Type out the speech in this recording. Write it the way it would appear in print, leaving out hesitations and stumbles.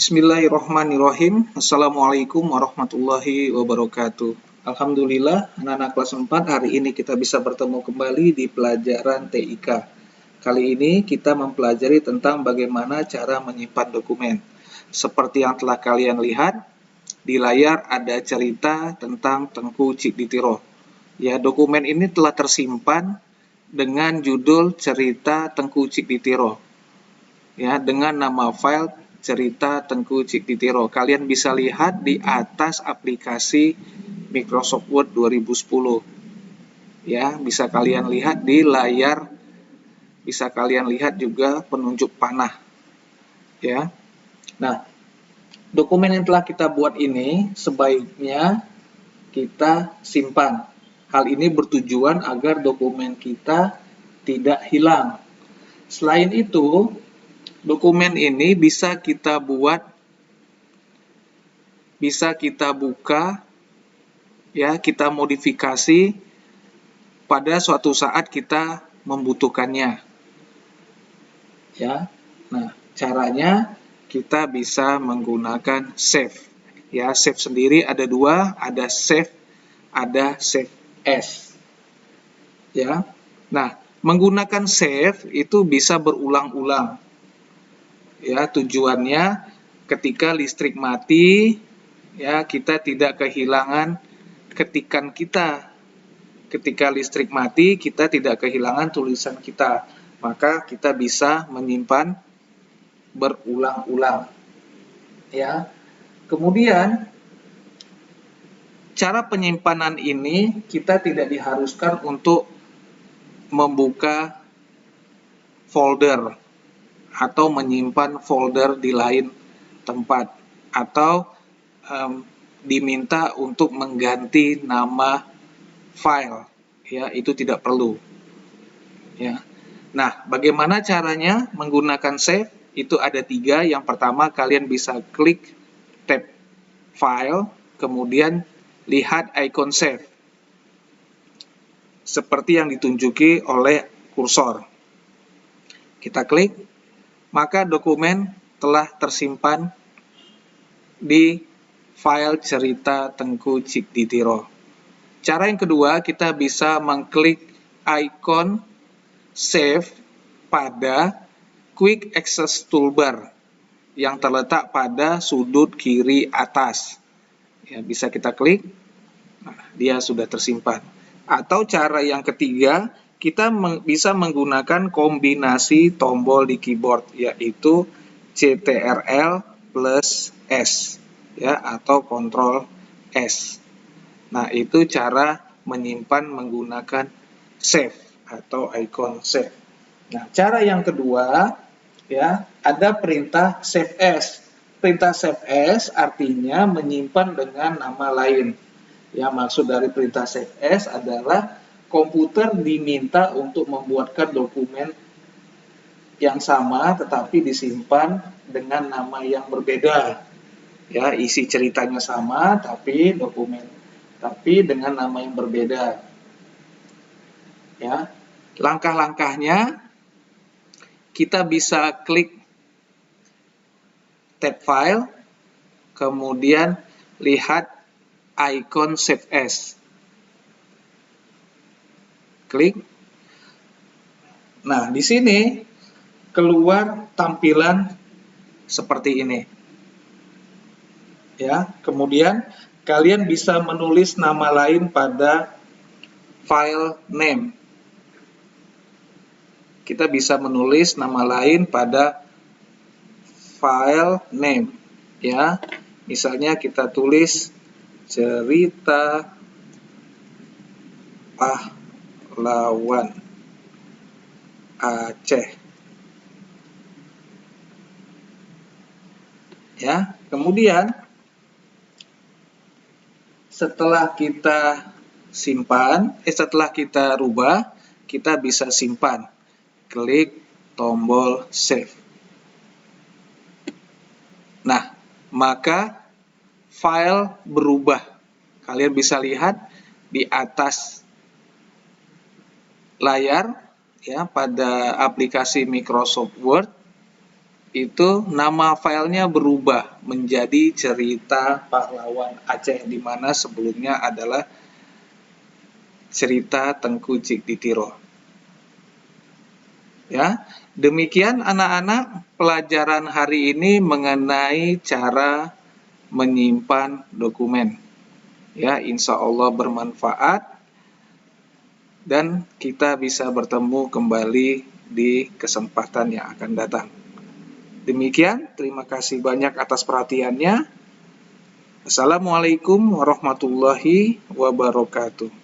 Bismillahirrahmanirrahim. Assalamualaikum warahmatullahi wabarakatuh. Alhamdulillah, anak-anak kelas 4 hari ini kita bisa bertemu kembali di pelajaran TIK. Kali ini kita mempelajari tentang bagaimana cara menyimpan dokumen. Seperti yang telah kalian lihat, di layar ada cerita tentang Tengku Cikditiro. Ya, dokumen ini telah tersimpan dengan judul Cerita Tengku Cikditiro. Ya, dengan nama file Cerita Tengku Cikditiro. Kalian bisa lihat di atas aplikasi Microsoft Word 2010. Ya, bisa kalian lihat di layar, bisa kalian lihat juga penunjuk panah. Ya. Nah, dokumen yang telah kita buat ini sebaiknya kita simpan. Hal ini bertujuan agar dokumen kita tidak hilang. Selain itu, dokumen ini bisa kita buat, bisa kita buka, ya, kita modifikasi pada suatu saat kita membutuhkannya. Ya. Nah, caranya kita bisa menggunakan save. Ya, save sendiri ada dua, ada save as. Ya. Nah, menggunakan save itu bisa berulang-ulang. Ya, tujuannya ketika listrik mati, ya, kita tidak kehilangan ketikan kita. Ketika listrik mati, kita tidak kehilangan tulisan kita. Maka kita bisa menyimpan berulang-ulang. Ya. Kemudian cara penyimpanan ini kita tidak diharuskan untuk membuka folder atau menyimpan folder di lain tempat, atau diminta untuk mengganti nama file, ya, itu tidak perlu. Ya. Nah, bagaimana caranya menggunakan save? Itu ada 3. Yang pertama, kalian bisa klik tab file, kemudian lihat icon save seperti yang ditunjuki oleh kursor. Kita klik, maka dokumen telah tersimpan di file Cerita Tengku Cikditiro. Cara yang kedua, kita bisa mengklik icon save pada Quick Access Toolbar yang terletak pada sudut kiri atas. Ya, bisa kita klik, nah, dia sudah tersimpan. Atau cara yang ketiga, kita bisa menggunakan kombinasi tombol di keyboard, yaitu CTRL plus S, ya, atau Ctrl S. Nah, itu cara menyimpan menggunakan save atau icon save. Nah, cara yang kedua, ya, ada perintah save as. Perintah save as artinya menyimpan dengan nama lain. Ya, maksud dari perintah save as adalah komputer diminta untuk membuatkan dokumen yang sama tetapi disimpan dengan nama yang berbeda. Ya, isi ceritanya sama tapi dengan nama yang berbeda. Ya. Langkah-langkahnya, kita bisa klik tab file, kemudian lihat icon save as. Klik. Nah, di sini keluar tampilan seperti ini. Ya, kemudian kalian bisa menulis nama lain pada file name. Kita bisa menulis nama lain pada file name, ya. Misalnya kita tulis Cerita Pahlawan Aceh. Ya, kemudian setelah kita simpan, setelah kita rubah, kita bisa simpan. Klik tombol save. Nah, maka file berubah. Kalian bisa lihat di atas layar, ya, pada aplikasi Microsoft Word. itu nama filenya berubah menjadi Cerita Pahlawan Aceh, di mana sebelumnya adalah Cerita Tengku Cikditiro. Ya, demikian anak-anak pelajaran hari ini mengenai cara menyimpan dokumen. Ya, insya Allah bermanfaat dan kita bisa bertemu kembali di kesempatan yang akan datang. Demikian, terima kasih banyak atas perhatiannya. Assalamualaikum warahmatullahi wabarakatuh.